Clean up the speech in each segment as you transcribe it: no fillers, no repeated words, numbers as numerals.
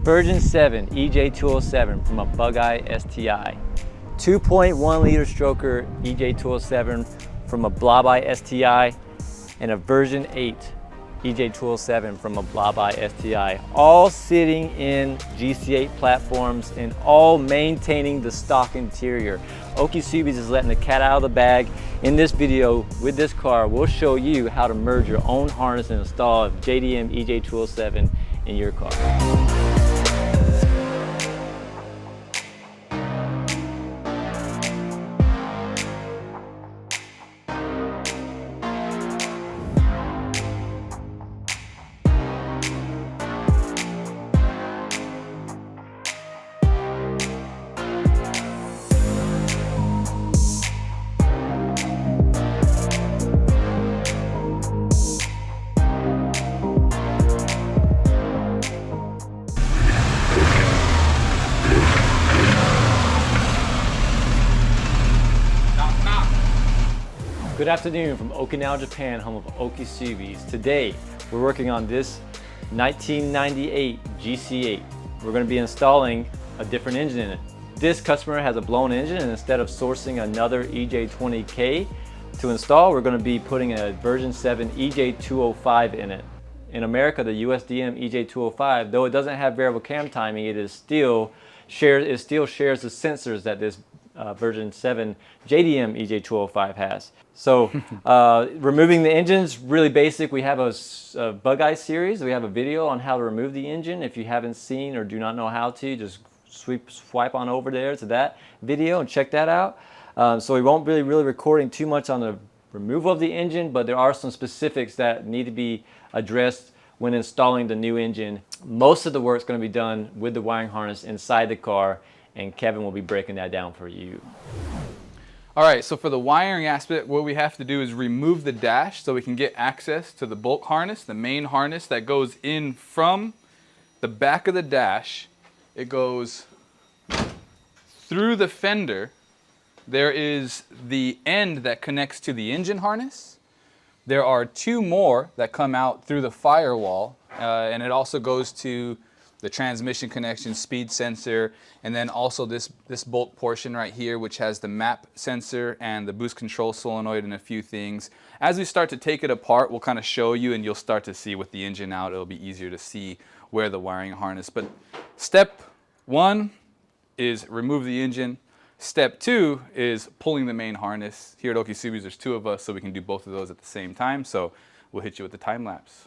Version 7 EJ207 from a Bug-Eye STI. 2.1 liter stroker EJ207 from a Blob-Eye STI, and a version 8 EJ207 from a Blob-Eye STI, all sitting in GC8 platforms and all maintaining the stock interior. OkiSubies is letting the cat out of the bag. In this video with this car, we'll show you how to merge your own harness and install a JDM EJ207 in your car. Good afternoon from Okinawa, Japan, home of OkiSubies. Today, we're working on this 1998 GC8. We're going to be installing a different engine in it. This customer has a blown engine, and instead of sourcing another EJ20K to install, we're going to be putting a version 7 EJ205 in it. In America, the USDM EJ205, though it doesn't have variable cam timing, it still shares the sensors that this version 7 JDM EJ205 has. So removing the engine's really basic. We have a Bug-Eye series. We have a video on how to remove the engine. If you haven't seen or do not know how to, just swipe on over there to that video and check that out. So we won't be really recording too much on the removal of the engine, but there are some specifics that need to be addressed when installing the new engine. Most of the work is going to be done with the wiring harness inside the car, and Kevin will be breaking that down for you. All right, so for the wiring aspect, what we have to do is remove the dash so we can get access to the bulk harness, the main harness that goes in from the back of the dash. It goes through the fender. There is the end that connects to the engine harness. There are two more that come out through the firewall, and it also goes to the transmission connection, speed sensor, and then also this bolt portion right here, which has the map sensor and the boost control solenoid and a few things. As we start to take it apart, we'll kind of show you, and you'll start to see with the engine out, it'll be easier to see where the wiring harness. But step one is remove the engine. Step two is pulling the main harness. Here at OkiSubies, there's two of us, so we can do both of those at the same time. So we'll hit you with the time lapse.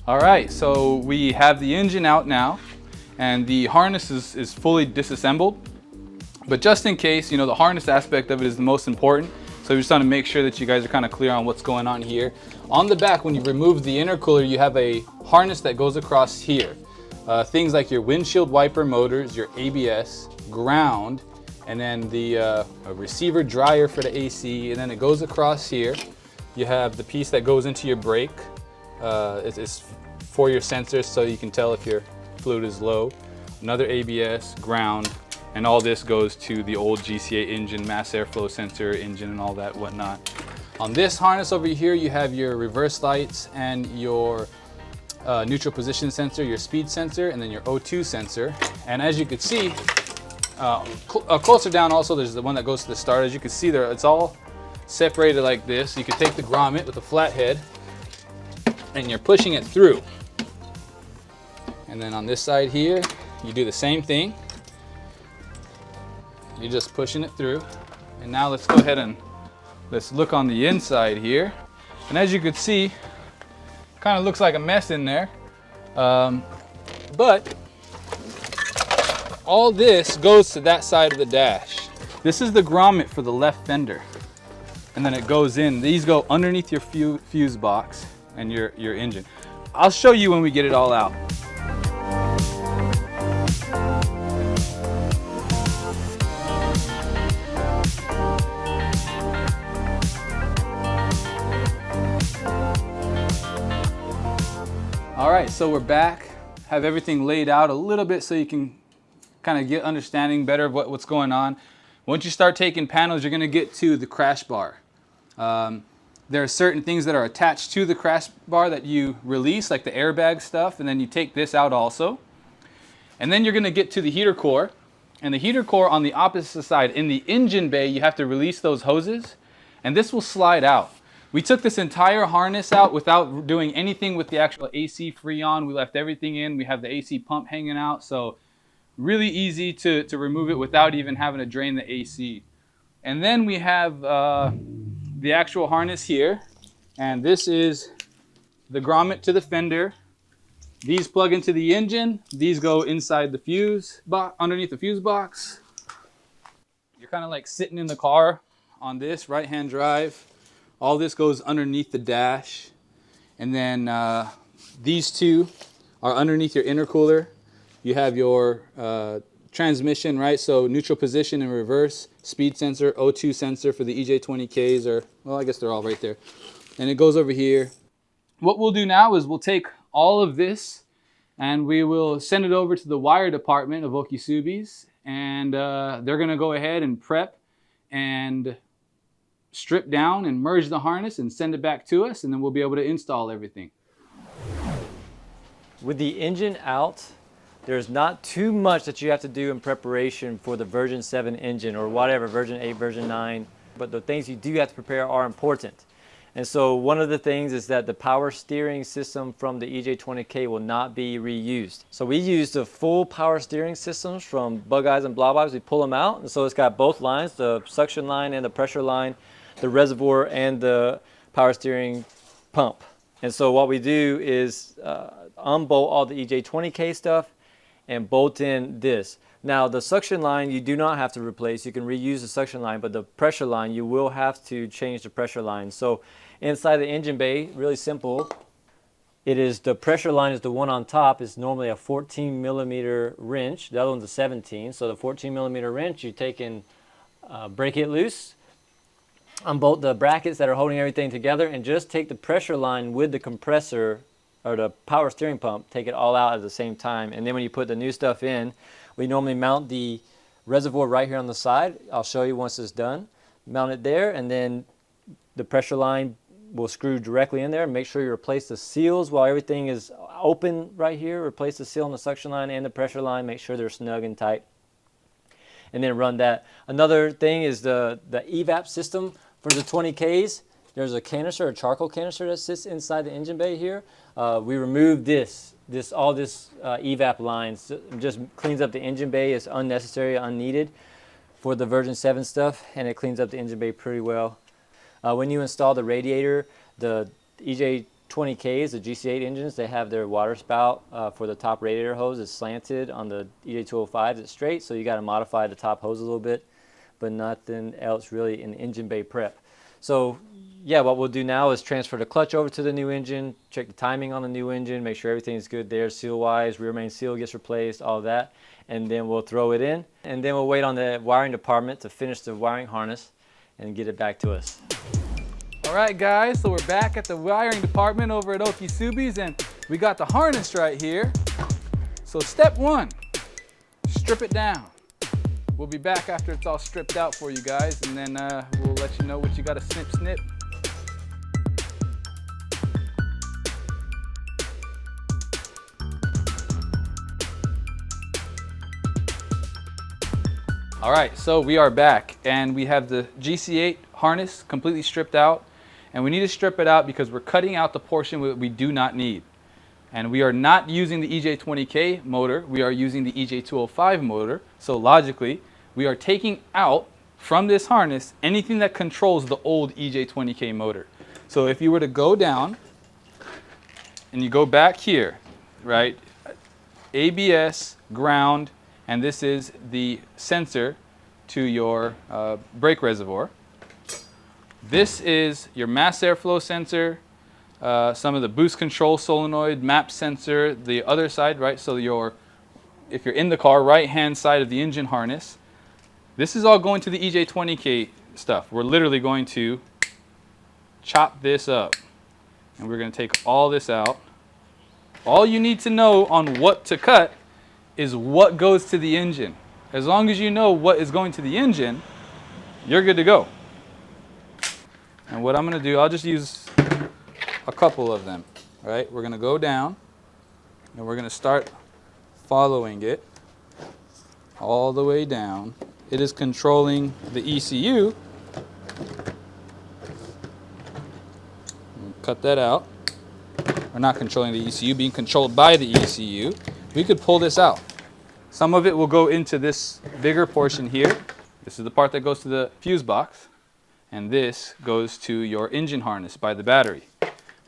All right, so we have the engine out now, and the harness is fully disassembled. But just in case, you know, the harness aspect of it is the most important. So we just want to make sure that you guys are kind of clear on what's going on here. On the back, when you remove the intercooler, you have a harness that goes across here. Things like your windshield wiper motors, your ABS, ground, and then the receiver dryer for the AC, and then it goes across here. You have the piece that goes into your brake. It's for your sensors, so you can tell if your fluid is low. Another ABS, ground, And all this goes to the old GC8 engine, mass airflow sensor engine and all that whatnot. On this harness over here, you have your reverse lights and your neutral position sensor, your speed sensor, and then your O2 sensor. And as you can see, closer down also, there's the one that goes to the start. As you can see there, it's all separated like this. You can take the grommet with a flat head and you're pushing it through. And then on this side here, you do the same thing. You're just pushing it through. And now let's go ahead and let's look on the inside here. And as you can see, kind of looks like a mess in there. But all this goes to that side of the dash. This is the grommet for the left fender. And then it goes in. These go underneath your fuse box and your engine. I'll show you when we get it all out. All right, so we're back. Have everything laid out a little bit so you can kind of get understanding better of what's going on. Once you start taking panels, you're gonna get to the crash bar. There are certain things that are attached to the crash bar that you release, like the airbag stuff, and then you take this out also. And then you're gonna get to the heater core. And the heater core on the opposite side, in the engine bay, you have to release those hoses, and this will slide out. We took this entire harness out without doing anything with the actual AC Freon. We left everything in. We have the AC pump hanging out, so really easy to remove it without even having to drain the AC. And then we have the actual harness here, and this is the grommet to the fender. These plug into the engine. These go inside the fuse box, underneath the fuse box. You're kind of like sitting in the car on this right-hand drive. All this goes underneath the dash. And then these two are underneath your intercooler. You have your transmission, right? So neutral position and reverse, speed sensor, O2 sensor for the EJ205s, or, well, I guess they're all right there. And it goes over here. What we'll do now is we'll take all of this and we will send it over to the wire department of OkiSubies, and they're gonna go ahead and prep and strip down and merge the harness and send it back to us, and then we'll be able to install everything. With the engine out, there's not too much that you have to do in preparation for the version 7 engine or whatever, version 8, version 9, but the things you do have to prepare are important. And so one of the things is that the power steering system from the EJ205 will not be reused. So we use the full power steering systems from Bug Eyes and Blob Eyes. We pull them out, and so it's got both lines, the suction line and the pressure line, the reservoir and the power steering pump. And so what we do is unbolt all the EJ205 stuff and bolt in this. Now the suction line you do not have to replace. You can reuse the suction line, but the pressure line you will have to change the pressure line. So inside the engine bay, really simple. It is the pressure line is the one on top. It's normally a 14 millimeter wrench. The other one's a 17. So the 14 millimeter wrench, you take and break it loose, unbolt the brackets that are holding everything together, and just take the pressure line with the compressor or the power steering pump, take it all out at the same time. And then when you put the new stuff in, we normally mount the reservoir right here on the side. I'll show you once it's done. Mount it there, and then the pressure line will screw directly in there. Make sure you replace the seals while everything is open right here. Replace the seal on the suction line and the pressure line. Make sure they're snug and tight. And then run that. Another thing is the evap system for the 20Ks. There's a canister, a charcoal canister that sits inside the engine bay here. We removed all this evap lines. Just cleans up the engine bay. It's unnecessary, unneeded for the version 7 stuff, and it cleans up the engine bay pretty well. When you install the radiator, the EJ205s, the GC8 engines, they have their water spout for the top radiator hose. It's slanted. On the EJ205s, it's straight, so you got to modify the top hose a little bit, but nothing else really in engine bay prep. So yeah, what we'll do now is transfer the clutch over to the new engine, check the timing on the new engine, make sure everything's good there seal-wise, rear main seal gets replaced, all that, and then we'll throw it in, and then we'll wait on the wiring department to finish the wiring harness and get it back to us. All right, guys, so we're back at the wiring department over at OkiSubies, and we got the harness right here. So step 1, strip it down. We'll be back after it's all stripped out for you guys, and then we'll let you know what you got to snip. All right, so we are back, and we have the GC8 harness completely stripped out, and we need to strip it out because we're cutting out the portion we do not need. And we are not using the EJ20K motor, we are using the EJ205 motor, so logically, we are taking out from this harness anything that controls the old EJ20K motor. So if you were to go down and you go back here, right, ABS, ground, and this is the sensor to your brake reservoir. This is your mass airflow sensor, some of the boost control solenoid, map sensor, the other side, right? So if you're in the car, right-hand side of the engine harness, this is all going to the EJ20K stuff. We're literally going to chop this up, and we're going to take all this out. All you need to know on what to cut is what goes to the engine. As long as you know what is going to the engine, you're good to go. And what I'm going to do, I'll just use a couple of them, right? We're going to go down, and we're going to start following it all the way down. It is controlling the ECU. Cut that out. We're not controlling the ECU, being controlled by the ECU. We could pull this out. Some of it will go into this bigger portion here. This is the part that goes to the fuse box. And this goes to your engine harness by the battery.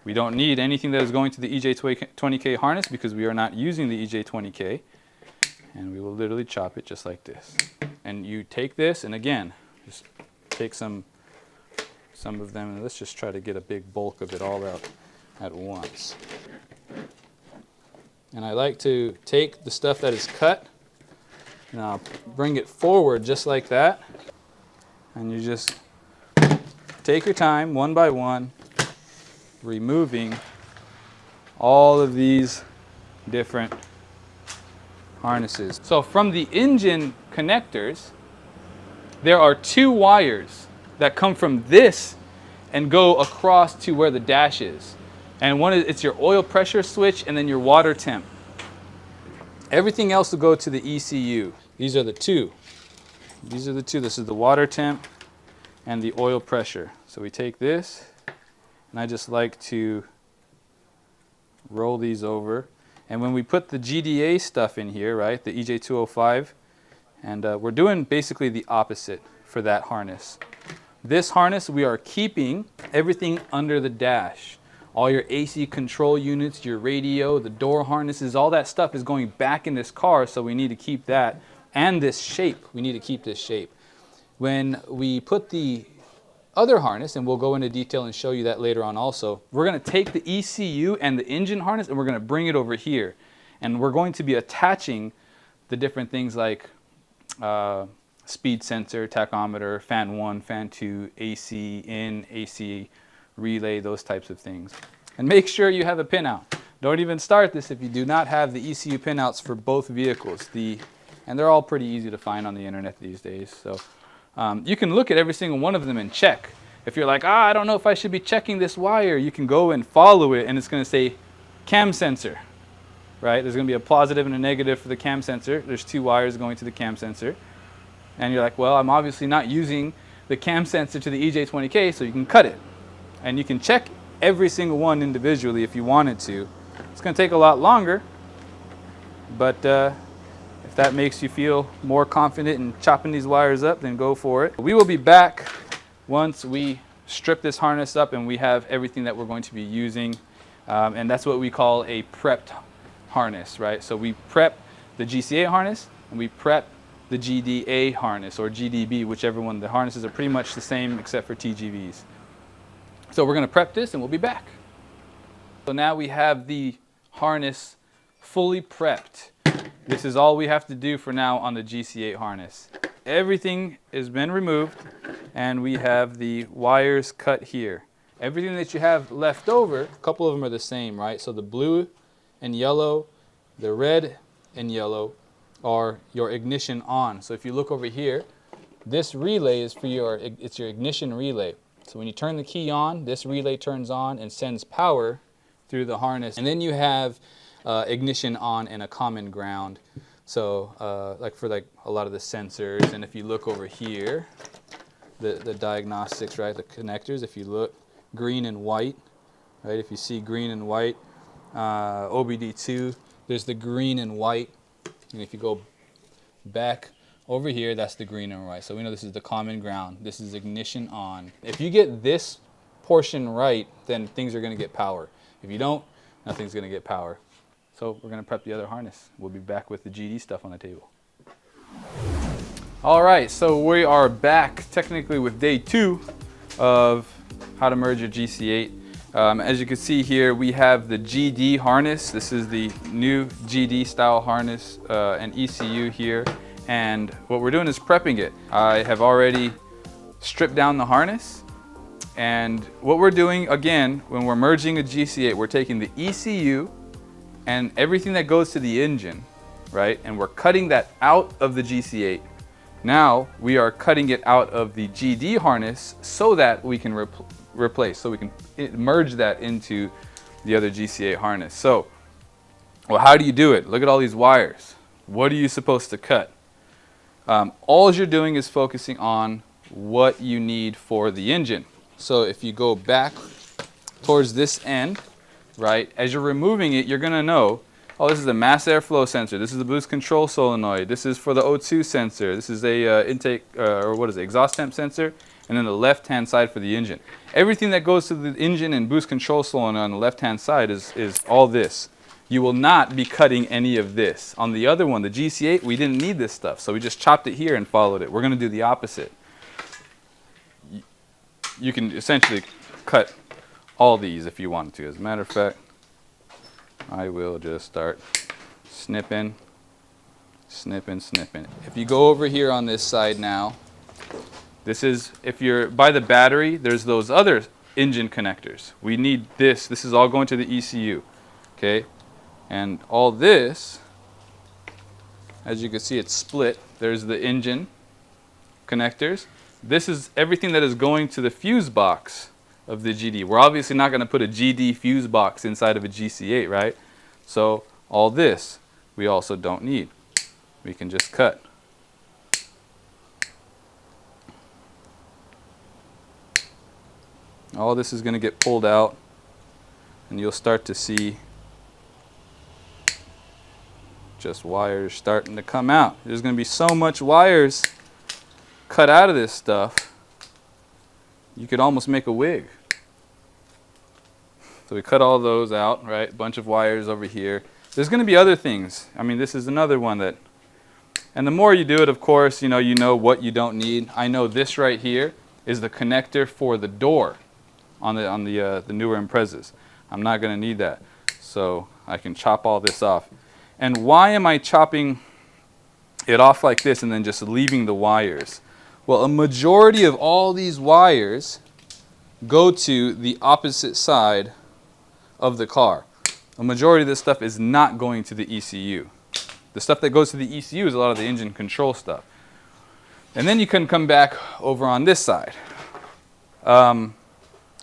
We don't need anything that is going to the EJ20K harness because we are not using the EJ20K. And we will literally chop it just like this. And you take this, and again, just take some of them, and let's just try to get a big bulk of it all out at once. And I like to take the stuff that is cut, and I'll bring it forward just like that. And you just take your time, one by one, removing all of these different harnesses. So from the engine connectors, there are two wires that come from this and go across to where the dash is. And one is, it's your oil pressure switch and then your water temp. Everything else will go to the ECU. These are the two. These are the two. This is the water temp and the oil pressure. So we take this, and I just like to roll these over. And when we put the GDA stuff in here, right, the EJ205, and we're doing basically the opposite for that harness. This harness, we are keeping everything under the dash. All your AC control units, your radio, the door harnesses, all that stuff is going back in this car, so we need to keep that. And this shape, we need to keep this shape. When we put the other harness, and we'll go into detail and show you that later on also, we're going to take the ECU and the engine harness and we're going to bring it over here. And we're going to be attaching the different things like speed sensor, tachometer, fan 1, fan 2, AC in, AC relay, those types of things. And make sure you have a pinout. Don't even start this if you do not have the ECU pinouts for both vehicles. And they're all pretty easy to find on the internet these days. So you can look at every single one of them and check. If you're like, I don't know if I should be checking this wire, you can go and follow it, and it's going to say cam sensor, right? There's going to be a positive and a negative for the cam sensor. There's two wires going to the cam sensor. And you're like, well, I'm obviously not using the cam sensor to the EJ20K, so you can cut it. And you can check every single one individually if you wanted to. It's going to take a lot longer, but if that makes you feel more confident in chopping these wires up, then go for it. We will be back once we strip this harness up and we have everything that we're going to be using. And that's what we call a prepped harness, right? So we prep the GC8 harness and we prep the GDA harness or GDB, whichever one. The harnesses are pretty much the same except for TGVs. So we're going to prep this and we'll be back. So now we have the harness fully prepped. This is all we have to do for now on the GC8 harness. Everything has been removed and we have the wires cut here. Everything that you have left over, a couple of them are the same, right? So the blue and yellow, the red and yellow, are your ignition on. So if you look over here, this relay is for your ignition relay. So when you turn the key on, this relay turns on and sends power through the harness. And then you have ignition on and a common ground. So like for a lot of the sensors, and if you look over here, the diagnostics, right, the connectors, if you look, green and white, right, if you see green and white, OBD2, there's the green and white, and if you go back over here, that's the green and white. So we know this is the common ground. This is ignition on. If you get this portion right, then things are going to get power. If you don't, nothing's going to get power. So we're going to prep the other harness. We'll be back with the GD stuff on the table. All right, so we are back technically with day 2 of how to merge your GC8. As you can see here, we have the GD harness. This is the new GD style harness and ECU here. And what we're doing is prepping it. I have already stripped down the harness. And what we're doing, again, when we're merging a GC8, we're taking the ECU and everything that goes to the engine, right? And we're cutting that out of the GC8. Now we are cutting it out of the GD harness so that we can replace, so we can merge that into the other GC8 harness. So, well, how do you do it? Look at all these wires. What are you supposed to cut? All you're doing is focusing on what you need for the engine. So if you go back towards this end, right, as you're removing it, you're gonna know, oh, this is a mass airflow sensor. This is a boost control solenoid. This is for the O2 sensor. This is a intake, or what is it, exhaust temp sensor. And then the left-hand side for the engine. Everything that goes to the engine and boost control solenoid on the left-hand side is all this. You will not be cutting any of this. On the other one, the GC8, we didn't need this stuff, so we just chopped it here and followed it. We're gonna do the opposite. You can essentially cut all these if you want to. As a matter of fact, I will just start snipping, snipping, snipping. If you go over here on this side now, this is, if you're by the battery, there's those other engine connectors. We need this. This is all going to the ECU, okay? And all this, as you can see, it's split. There's the engine connectors. This is everything that is going to the fuse box of the GD. We're obviously not going to put a GD fuse box inside of a GC8, right? So all this we also don't need. We can just cut. All this is going to get pulled out, and you'll start to see just wires starting to come out. There's going to be so much wires cut out of this stuff, you could almost make a wig. So we cut all those out, right? A bunch of wires over here. There's going to be other things. I mean, this is another one that, and the more you do it, of course, you know what you don't need. I know this right here is the connector for the door on the newer Imprezas. I'm not going to need that, so I can chop all this off. And why am I chopping it off like this and then just leaving the wires? Well, a majority of all these wires go to the opposite side of the car. A majority of this stuff is not going to the ECU. The stuff that goes to the ECU is a lot of the engine control stuff. And then you can come back over on this side. And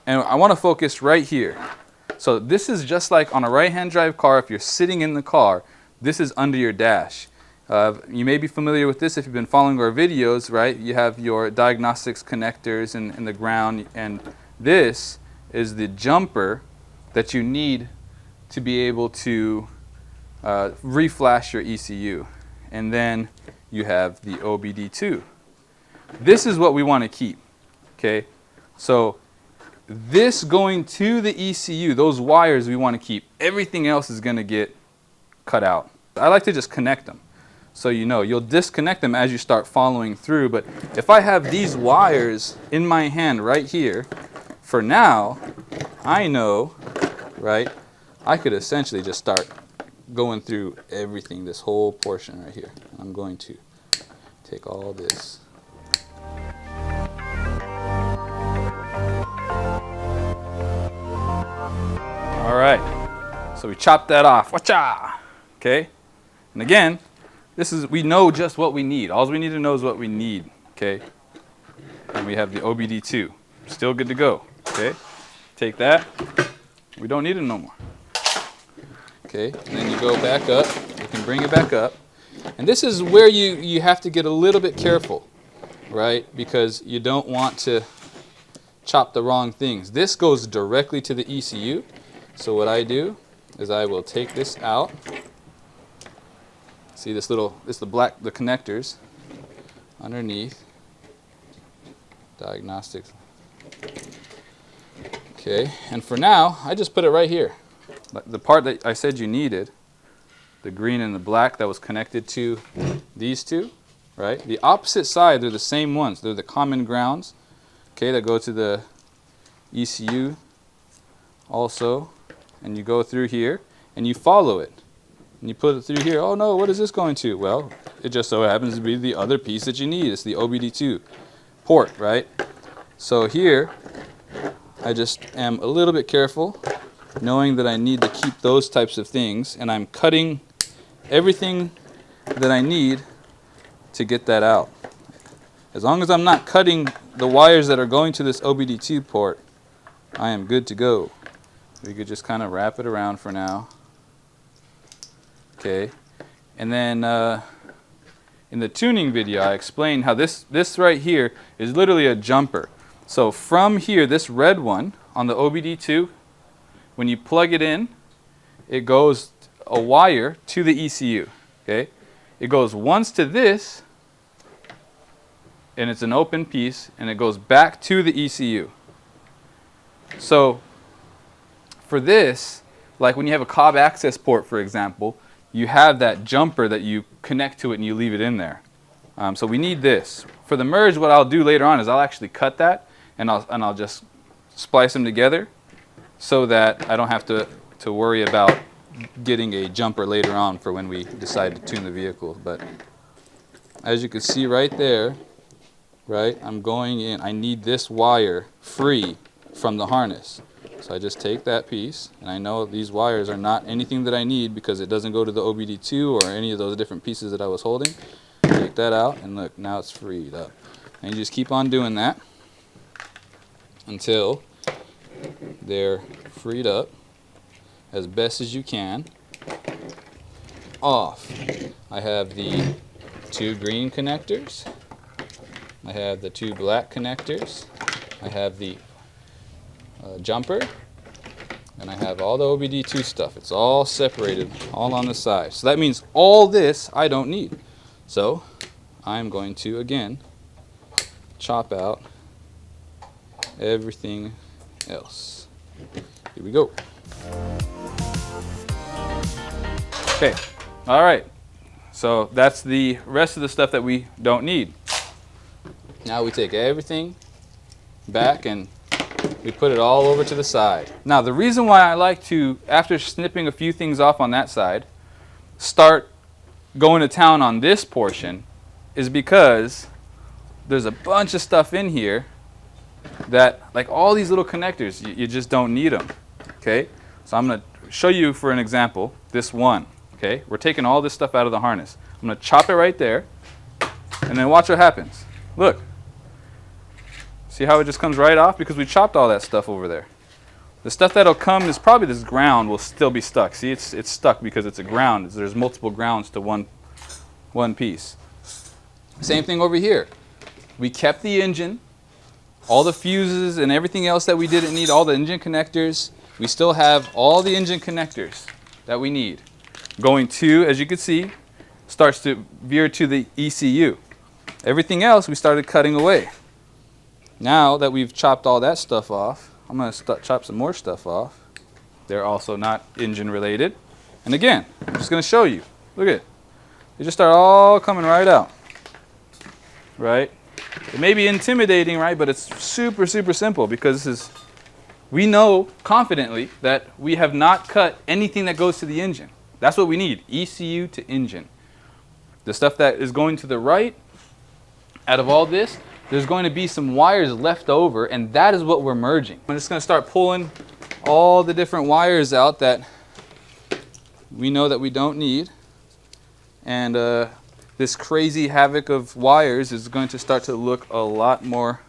I want to focus right here. So this is just like on a right-hand drive car. If you're sitting in the car, this is under your dash. You may be familiar with this if you've been following our videos, right? You have your diagnostics connectors in the ground, and this is the jumper that you need to be able to reflash your ECU. And then you have the OBD2. This is what we want to keep, okay? So this going to the ECU, those wires we want to keep. Everything else is going to get cut out. I like to just connect them. So you'll disconnect them as you start following through. But if I have these wires in my hand right here, for now, I know, right, I could essentially just start going through everything, this whole portion right here. I'm going to take all this. All right, so we chopped that off. Wacha! Okay, and again, we know just what we need. All we need to know is what we need, okay? And we have the OBD2. Still good to go, okay? Take that. We don't need it no more. Okay, and then you go back up. You can bring it back up. And this is where you have to get a little bit careful, right? Because you don't want to chop the wrong things. This goes directly to the ECU. So what I do is I will take this out. See this the connectors underneath. Diagnostics. Okay, and for now, I just put it right here. The part that I said you needed, the green and the black that was connected to these two, right? The opposite side, they're the same ones. They're the common grounds, okay, that go to the ECU also. And you go through here, and you follow it. And you put it through here. Oh no, what is this going to? Well, it just so happens to be the other piece that you need. It's the OBD2 port, right? So here, I just am a little bit careful, knowing that I need to keep those types of things, and I'm cutting everything that I need to get that out. As long as I'm not cutting the wires that are going to this OBD2 port, I am good to go. We could just kind of wrap it around for now. Okay, and then in the tuning video I explained how this right here is literally a jumper. So from here, this red one on the OBD2, when you plug it in, it goes a wire to the ECU. Okay, it goes once to this, and it's an open piece, and it goes back to the ECU. So for this, like when you have a Cobb access port, for example, you have that jumper that you connect to it and you leave it in there. So we need this. For the merge, what I'll do later on is I'll actually cut that, and I'll just splice them together so that I don't have to worry about getting a jumper later on for when we decide to tune the vehicle. But as you can see right there, right, I'm going in. I need this wire free from the harness. So I just take that piece, and I know these wires are not anything that I need because it doesn't go to the OBD2 or any of those different pieces that I was holding. Take that out, and look, now it's freed up. And you just keep on doing that until they're freed up as best as you can. Off. I have the two green connectors. I have the two black connectors. I have the jumper, and I have all the OBD2 stuff. It's all separated, all on the side. So that means all this I don't need. So I'm going to, again, chop out everything else. Here we go. Okay, all right. So that's the rest of the stuff that we don't need. Now we take everything back and we put it all over to the side. Now the reason why I like to, after snipping a few things off on that side, start going to town on this portion is because there's a bunch of stuff in here that, like all these little connectors, you just don't need them. Okay, so I'm going to show you for an example this one. Okay, we're taking all this stuff out of the harness. I'm going to chop it right there, and then watch what happens. Look. See how it just comes right off? Because we chopped all that stuff over there. The stuff that'll come is probably this ground will still be stuck. See, it's stuck because it's a ground. There's multiple grounds to one piece. Same thing over here. We kept the engine, all the fuses and everything else that we didn't need, all the engine connectors. We still have all the engine connectors that we need. Going to, as you can see, starts to veer to the ECU. Everything else we started cutting away. Now that we've chopped all that stuff off, I'm going to chop some more stuff off. They're also not engine related. And again, I'm just going to show you. Look at it. They just start all coming right out. Right? It may be intimidating, right? But it's super, super simple because this is, we know confidently that we have not cut anything that goes to the engine. That's what we need, ECU to engine. The stuff that is going to the right, out of all this, there's going to be some wires left over, and that is what we're merging. I'm just going to start pulling all the different wires out that we know that we don't need. And this crazy havoc of wires is going to start to look a lot more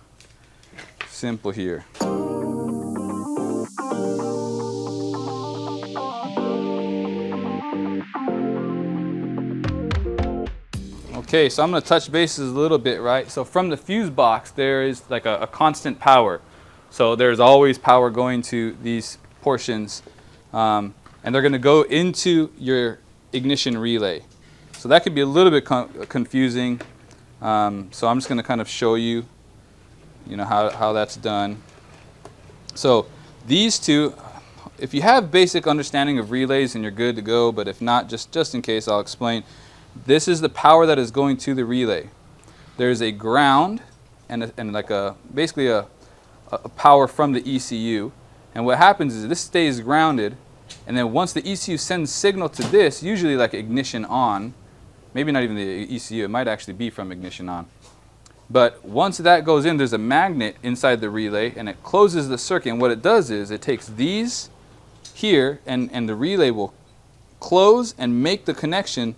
simple here. Okay, so I'm going to touch bases a little bit, right? So from the fuse box, there is like a constant power. So there's always power going to these portions, and they're going to go into your ignition relay. So that could be a little bit confusing. So I'm just going to kind of show you, how that's done. So these two, if you have basic understanding of relays, and you're good to go, but if not, just in case, I'll explain. This is the power that is going to the relay. There's a ground and basically a power from the ECU. And what happens is this stays grounded, and then once the ECU sends signal to this, usually like ignition on, maybe not even the ECU, it might actually be from ignition on. But once that goes in, there's a magnet inside the relay, and it closes the circuit. And what it does is it takes these here, and the relay will close and make the connection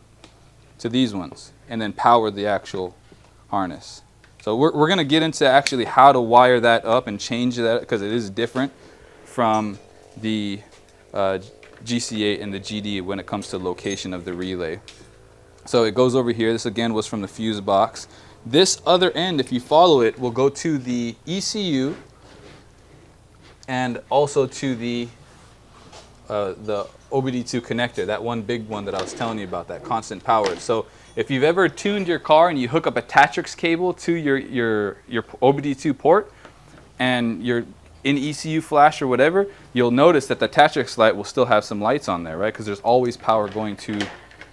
to these ones, and then power the actual harness. So we're going to get into actually how to wire that up and change that, because it is different from the GC8 and the GD when it comes to location of the relay. So it goes over here. This again was from the fuse box. This other end, if you follow it, will go to the ECU and also to the OBD2 connector, that one big one that I was telling you about, that constant power. So if you've ever tuned your car and you hook up a Tatrix cable to your OBD2 port, and you're in ECU flash or whatever, you'll notice that the Tatrix light will still have some lights on there, right? Because there's always power going to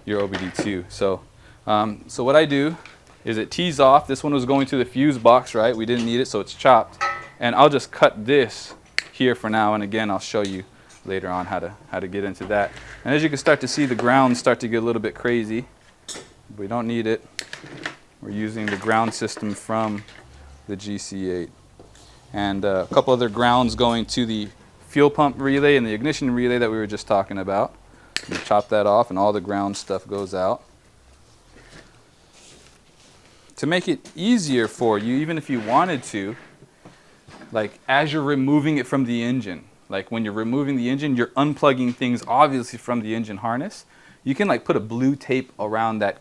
your OBD2. So, so what I do is it tees off. This one was going to the fuse box, right? We didn't need it, so it's chopped. And I'll just cut this here for now, and again, I'll show you later on how to get into that. And as you can start to see, the grounds start to get a little bit crazy. We don't need it. We're using the ground system from the GC8. And a couple other grounds going to the fuel pump relay and the ignition relay that we were just talking about. We chop that off, and all the ground stuff goes out. To make it easier for you, even if you wanted to, like as you're removing it from the engine, like when you're removing the engine, you're unplugging things obviously from the engine harness. You can like put a blue tape around that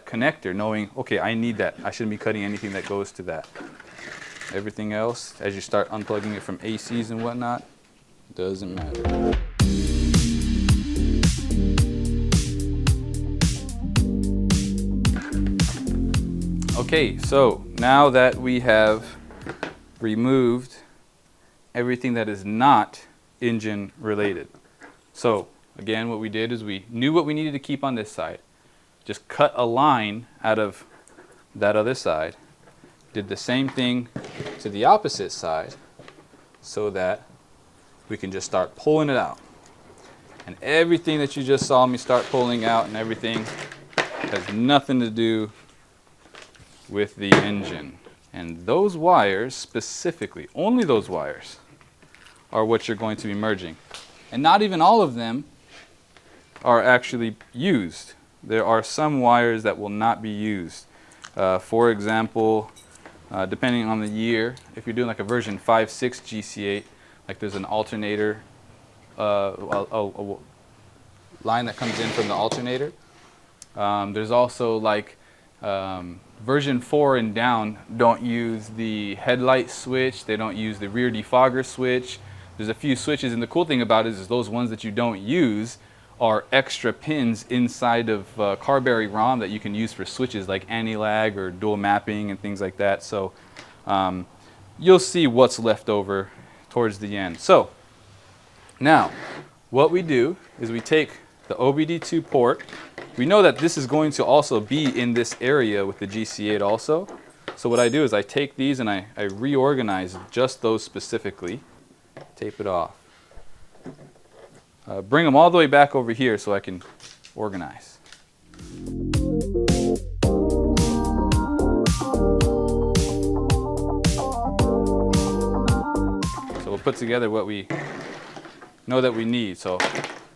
connector, knowing, okay, I need that. I shouldn't be cutting anything that goes to that. Everything else, as you start unplugging it from ACs and whatnot, doesn't matter. Okay, so now that we have removed everything that is not engine related. So again, what we did is we knew what we needed to keep on this side. Just cut a line out of that other side. Did the same thing to the opposite side so that we can just start pulling it out. And everything that you just saw me start pulling out and everything has nothing to do with the engine. And those wires specifically, only those wires, are what you're going to be merging. And not even all of them are actually used. There are some wires that will not be used. For example, depending on the year, if you're doing like a version 5.6 GC8, like there's an alternator, a line that comes in from the alternator. There's also like version 4 and down don't use the headlight switch, they don't use the rear defogger switch. There's a few switches, and the cool thing about it is those ones that you don't use are extra pins inside of Carberry ROM that you can use for switches like anti-lag or dual mapping and things like that. So you'll see what's left over towards the end. So now what we do is we take the OBD2 port. We know that this is going to also be in this area with the GC8 also. So what I do is I take these and I reorganize just those specifically. Tape it off. Bring them all the way back over here so I can organize. So we'll put together what we know that we need. So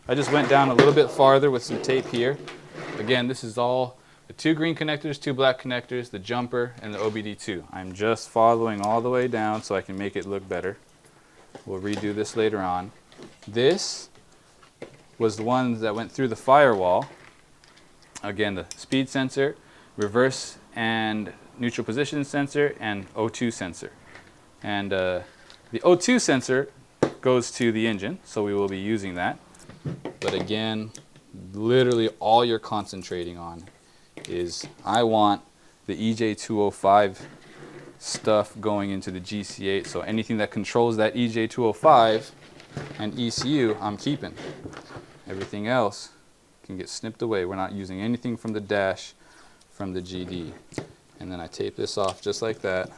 I just went down a little bit farther with some tape here. Again, this is all the 2 green connectors, 2 black connectors, the jumper, and the OBD2. I'm just following all the way down so I can make it look better. We'll redo this later on. This was the one that went through the firewall. Again, the speed sensor, reverse and neutral position sensor, and O2 sensor. And the O2 sensor goes to the engine, so we will be using that. But again, literally all you're concentrating on is I want the EJ205 stuff going into the GC8, so anything that controls that EJ205 and ECU, I'm keeping. Everything else can get snipped away. We're not using anything from the dash from the GD. And then I tape this off just like that.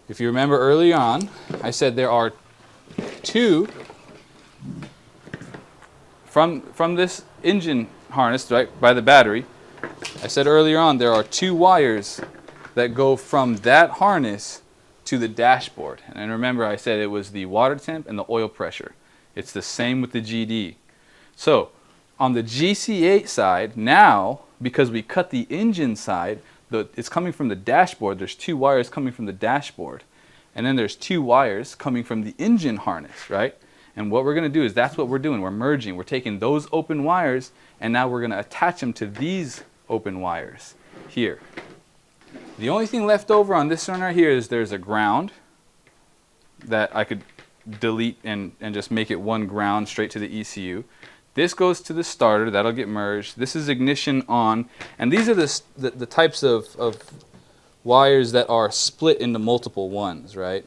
If you remember early on, I said there are 2 from this engine harness, right, by the battery. I said earlier on there are 2 wires that go from that harness to the dashboard. And remember I said it was the water temp and the oil pressure. It's the same with the GD. So on the GC8 side, now because we cut the engine side, it's coming from the dashboard. There's 2 wires coming from the dashboard. And then there's 2 wires coming from the engine harness, right? And what we're going to do is that's what we're doing. We're merging. We're taking those open wires and now we're going to attach them to these open wires here. The only thing left over on this one right here is there's a ground that I could delete and just make it one ground straight to the ECU. This goes to the starter. That'll get merged. This is ignition on. And these are the types of wires that are split into multiple ones, right?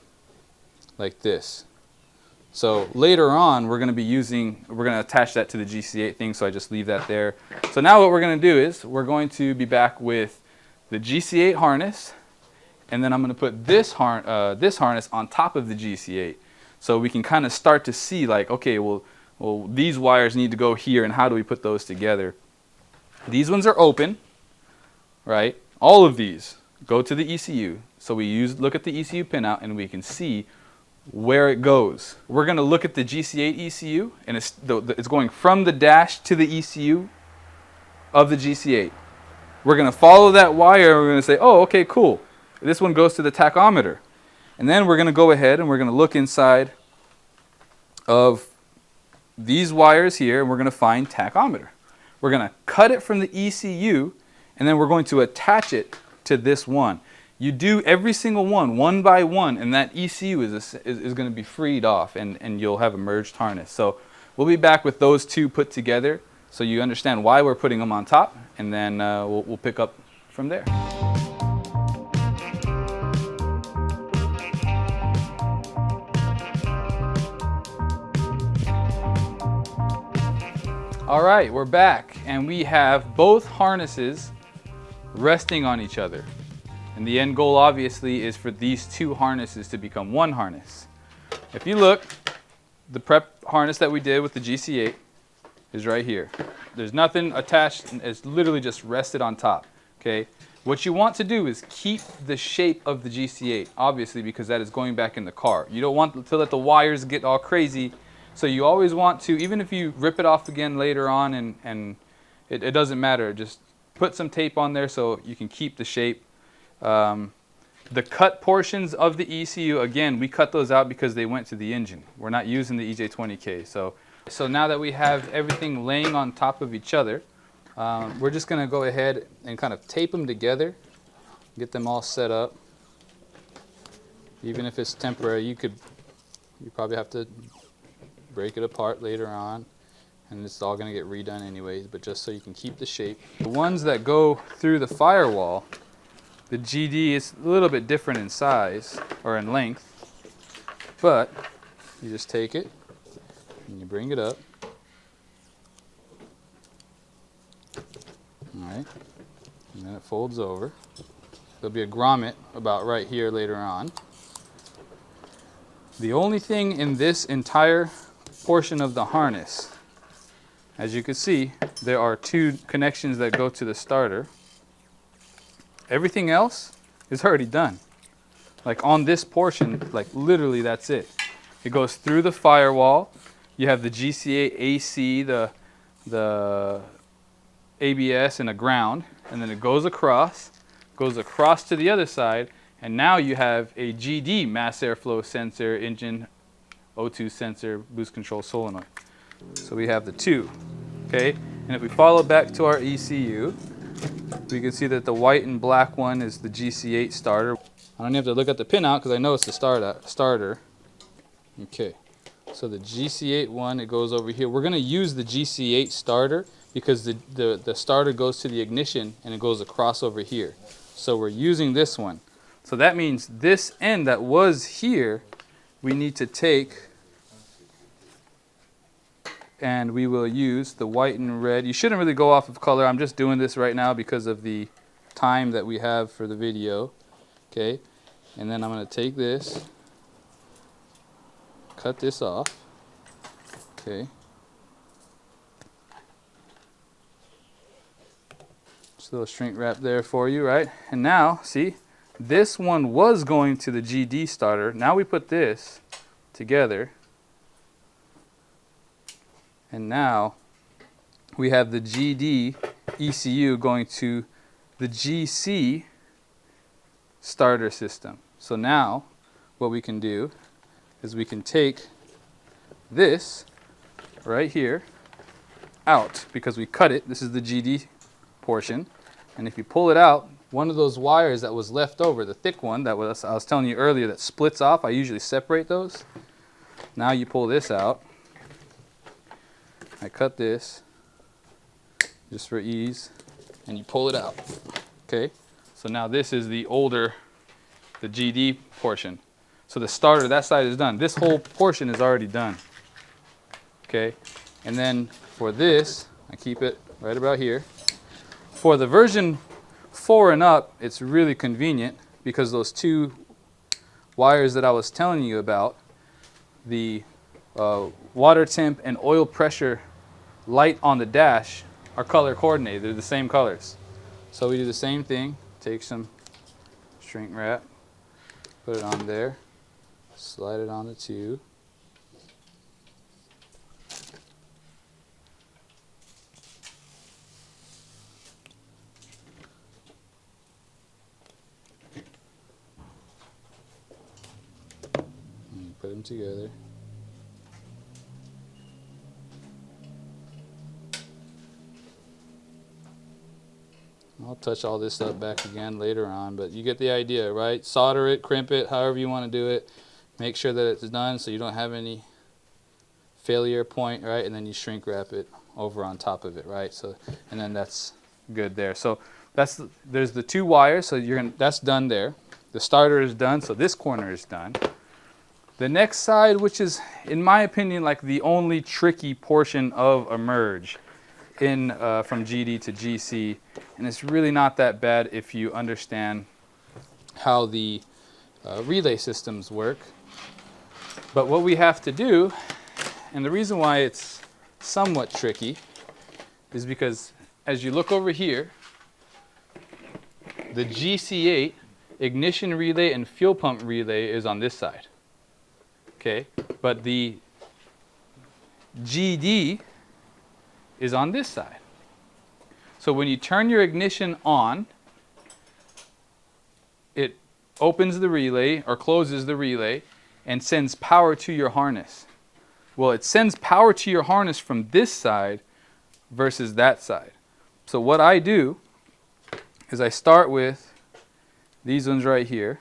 Like this. So later on, we're going to attach that to the GC8 thing, so I just leave that there. So now what we're going to do is we're going to be back with the GC8 harness, and then I'm going to put this harness on top of the GC8. So we can kind of start to see like, okay, well, these wires need to go here, and how do we put those together? These ones are open, right? All of these go to the ECU. So we look at the ECU pinout, and we can see where it goes. We're going to look at the GC8 ECU, and it's going from the dash to the ECU of the GC8. We're going to follow that wire, and we're going to say, oh, okay, cool. This one goes to the tachometer. And then we're going to go ahead and we're going to look inside of these wires here, and we're going to find tachometer. We're going to cut it from the ECU, and then we're going to attach it to this one. You do every single one by one, and that ECU is going to be freed off, and you'll have a merged harness. So we'll be back with those 2 put together so you understand why we're putting them on top, and then we'll pick up from there. All right, we're back, and we have both harnesses resting on each other. And the end goal, obviously, is for these 2 harnesses to become one harness. If you look, the prep harness that we did with the GC8 is right here. There's nothing attached, it's literally just rested on top, okay? What you want to do is keep the shape of the GC8, obviously, because that is going back in the car. You don't want to let the wires get all crazy, so you always want to, even if you rip it off again later on and it doesn't matter, just put some tape on there so you can keep the shape. The cut portions of the ECU, again, we cut those out because they went to the engine. We're not using the EJ20K. So now that we have everything laying on top of each other, we're just going to go ahead and kind of tape them together, get them all set up. Even if it's temporary, you probably have to break it apart later on, and it's all going to get redone anyways, but just so you can keep the shape. The ones that go through the firewall, the GD is a little bit different in size or in length, but you just take it and you bring it up. All right, and then it folds over. There'll be a grommet about right here later on. The only thing in this entire portion of the harness, as you can see, there are 2 connections that go to the starter. Everything else is already done. Like on this portion, like literally that's it. It goes through the firewall. You have the GC8 AC, the ABS and a ground, and then it goes across to the other side, and now you have a GD mass airflow sensor, engine O2 sensor, boost control solenoid. So we have the two, okay? And if we follow back to our ECU, we can see that the white and black one is the GC8 starter. I don't have to look at the pinout because I know it's the starter. Okay, so the GC8 one, it goes over here. We're going to use the GC8 starter because the starter goes to the ignition and it goes across over here. So we're using this one. So that means this end that was here, we need to take, and we will use the white and red. You shouldn't really go off of color. I'm just doing this right now because of the time that we have for the video. Okay, and then I'm going to take this, cut this off. Okay. Just a little shrink wrap there for you, right? And now, see, this one was going to the GD starter. Now we put this together. And now we have the GD ECU going to the GC starter system. So now what we can do is we can take this right here out because we cut it. This is the GD portion. And if you pull it out, one of those wires that was left over, the thick one that I was telling you earlier that splits off, I usually separate those. Now you pull this out. I cut this just for ease, and you pull it out. Okay, so now this is the older, the GD portion. So the starter, that side is done. This whole portion is already done. Okay, and then for this, I keep it right about here. For the version 4 and up, it's really convenient because those two wires that I was telling you about, the water temp and oil pressure light on the dash, are color coordinated. They're the same colors. So we do the same thing. Take some shrink wrap, put it on there, slide it on the tube. And put them together. I'll touch all this stuff back again later on, but you get the idea, right? Solder it, crimp it, however you want to do it. Make sure that it's done so you don't have any failure point, right? And then you shrink wrap it over on top of it, right? So, and then that's good there. So there's the two wires, so that's done there. The starter is done, so this corner is done. The next side, which is, in my opinion, like the only tricky portion of a merge in from GD to GC, and it's really not that bad if you understand how the relay systems work. But what we have to do, and the reason why it's somewhat tricky, is because as you look over here, the GC8 ignition relay and fuel pump relay is on this side. Okay, but the GD is on this side. So when you turn your ignition on, it opens the relay or closes the relay and sends power to your harness. Well, it sends power to your harness from this side versus that side. So what I do is I start with these ones right here,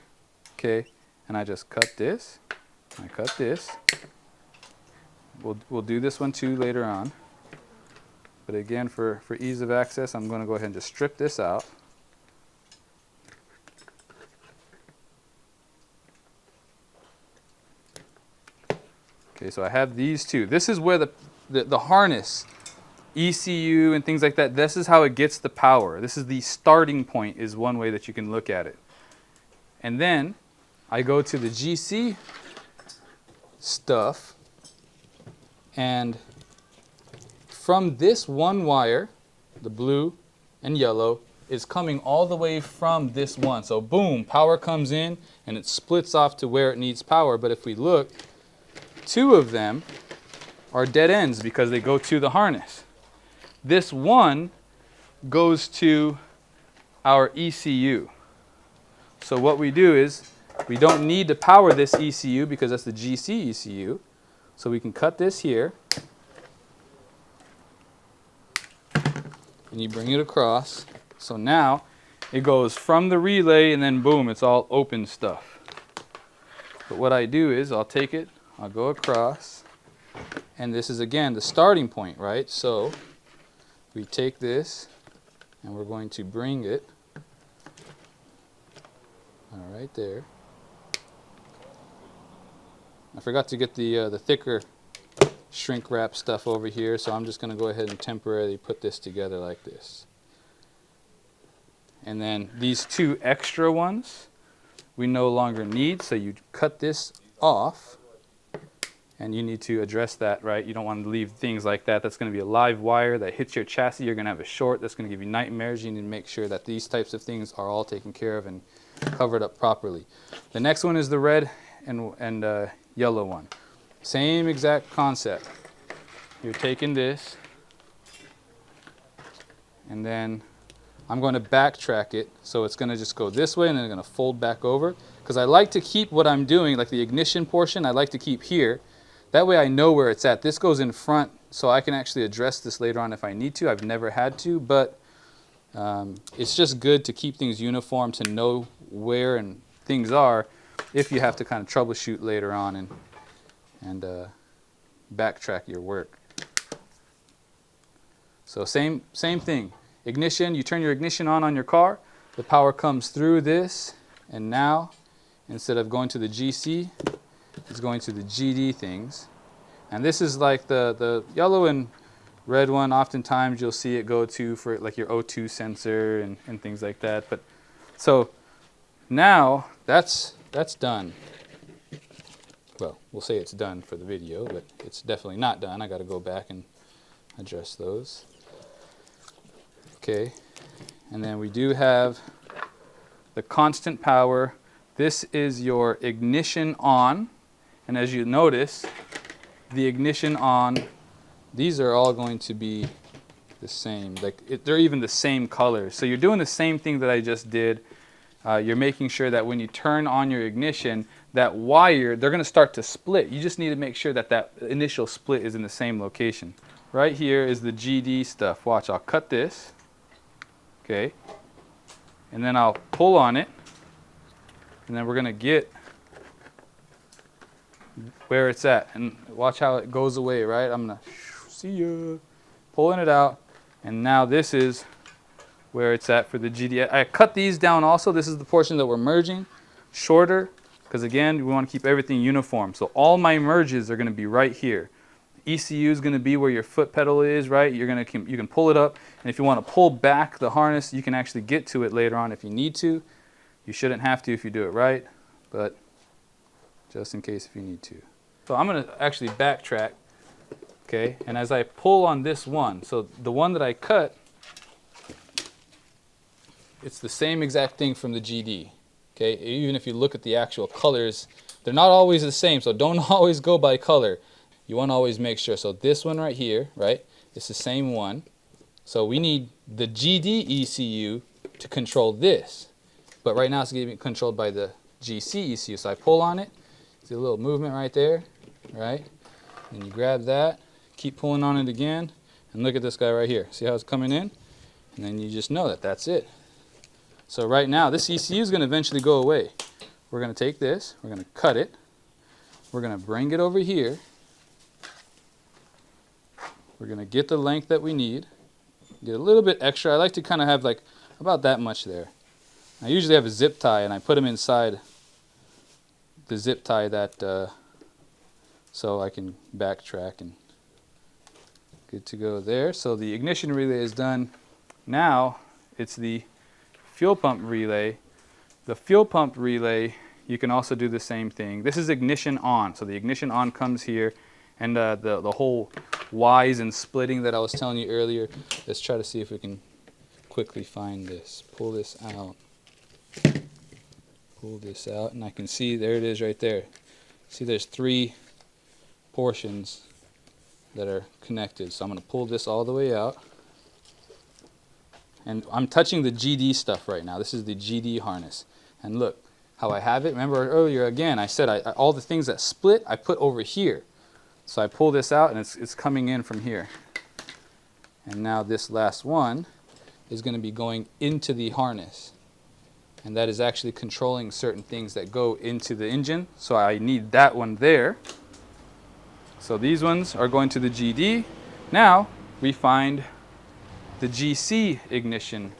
okay, and I just cut this, I cut this. We'll do this one too later on. But again, for ease of access, I'm going to go ahead and just strip this out. Okay, so I have these two. This is where the harness, ECU and things like that, this is how it gets the power. This is the starting point, is one way that you can look at it. And then I go to the GC stuff, and from this one wire, the blue and yellow, is coming all the way from this one. So boom, power comes in and it splits off to where it needs power. But if we look, two of them are dead ends because they go to the harness. This one goes to our ECU. So what we do is, we don't need to power this ECU because that's the GC ECU. So we can cut this here, and you bring it across. So now it goes from the relay, and then boom, it's all open stuff. But what I do is I'll take it, I'll go across, and this is again the starting point, right? So we take this and we're going to bring it right there. I forgot to get the thicker shrink wrap stuff over here, so I'm just going to go ahead and temporarily put this together like this. And then these two extra ones we no longer need, so you cut this off, and you need to address that, right? You don't want to leave things like that. That's going to be a live wire that hits your chassis. You're going to have a short that's going to give you nightmares. You need to make sure that these types of things are all taken care of and covered up properly. The next one is the red and yellow one. Same exact concept. You're taking this, and then I'm going to backtrack it, so it's going to just go this way, and then I'm going to fold back over, because I like to keep what I'm doing, like the ignition portion, I like to keep here. That way I know where it's at. This goes in front, so I can actually address this later on if I need to. I've never had to, but it's just good to keep things uniform, to know where and things are if you have to kind of troubleshoot later on and backtrack your work. So same thing. Ignition, you turn your ignition on your car, the power comes through this, and now instead of going to the GC, it's going to the GD things. And this is like the yellow and red one, oftentimes you'll see it go to for like your O2 sensor and things like that. But so now that's done. Well, we'll say it's done for the video, but it's definitely not done. I got to go back and address those. Okay, and then we do have the constant power. This is your ignition on, and as you notice, the ignition on, these are all going to be the same. Like they're even the same color. So you're doing the same thing that I just did. You're making sure that when you turn on your ignition, that wire, they're going to start to split. You just need to make sure that that initial split is in the same location. Right here is the GD stuff. Watch, I'll cut this. Okay, and then I'll pull on it, and then we're going to get where it's at, and watch how it goes away, right? I'm going to see ya, pulling it out, and now this is where it's at for the GD. I cut these down also. This is the portion that we're merging, shorter, because again, we want to keep everything uniform. So all my merges are going to be right here. ECU is going to be where your foot pedal is, right? You can pull it up, and if you want to pull back the harness, you can actually get to it later on if you need to. You shouldn't have to if you do it right, but just in case if you need to. So I'm going to actually backtrack, okay? And as I pull on this one, so the one that I cut, it's the same exact thing from the GD, okay? Even if you look at the actual colors, they're not always the same, so don't always go by color. You want to always make sure. So this one right here, right, it's the same one. So we need the GD ECU to control this. But right now it's going to be controlled by the GC ECU. So I pull on it. See a little movement right there, right? And you grab that, keep pulling on it again, and look at this guy right here. See how it's coming in? And then you just know that that's it. So right now, this ECU is going to eventually go away. We're going to take this, we're going to cut it, we're going to bring it over here. We're going to get the length that we need, get a little bit extra. I like to kind of have like about that much there. I usually have a zip tie, and I put them inside the zip tie that so I can backtrack, and good to go there. So the ignition relay is done. Now it's the fuel pump relay. The fuel pump relay, you can also do the same thing. This is ignition on, so the ignition on comes here, and the whole Y's and splitting that I was telling you earlier. Let's try to see if we can quickly find this. Pull this out. Pull this out, and I can see there it is right there. See, there's 3 portions that are connected. So I'm going to pull this all the way out. And I'm touching the GD stuff right now. This is the GD harness. And look how I have it. Remember earlier, again, I said all the things that split, I put over here. So I pull this out and it's coming in from here. And now this last one is going to be going into the harness. And that is actually controlling certain things that go into the engine. So I need that one there. So these ones are going to the GD. Now we find the GC ignition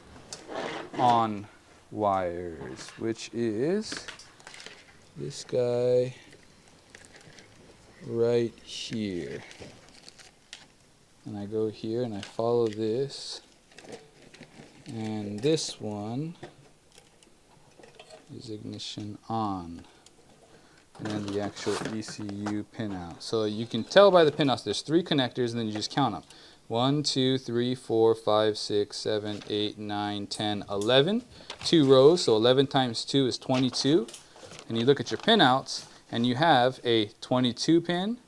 on wires, which is this guy right here. And I go here and I follow this, and this one is ignition on, and then the actual ECU pinout. So you can tell by the pinouts there's 3 connectors, and then you just count them. 1, 2, 3, 4, 5, 6, 7, 8, 9, 10, 11. 2 rows, so 11 times 2 is 22. And you look at your pinouts, and you have a 22 pin,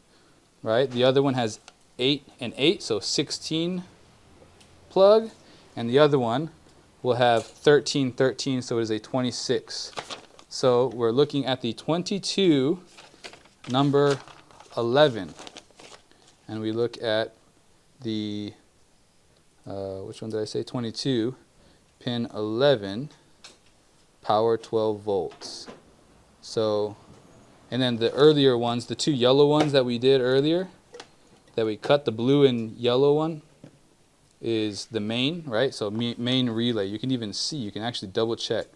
right? The other one has 8 and 8, so 16 plug. And the other one will have 13, 13, so it is a 26. So we're looking at the 22, number 11. And we look at the, which one did I say? 22, pin 11, power 12 volts. So, and then the earlier ones, the 2 yellow ones that we did earlier, that we cut, the blue and yellow one, is the main, right? So main relay. You can even see, you can actually double check.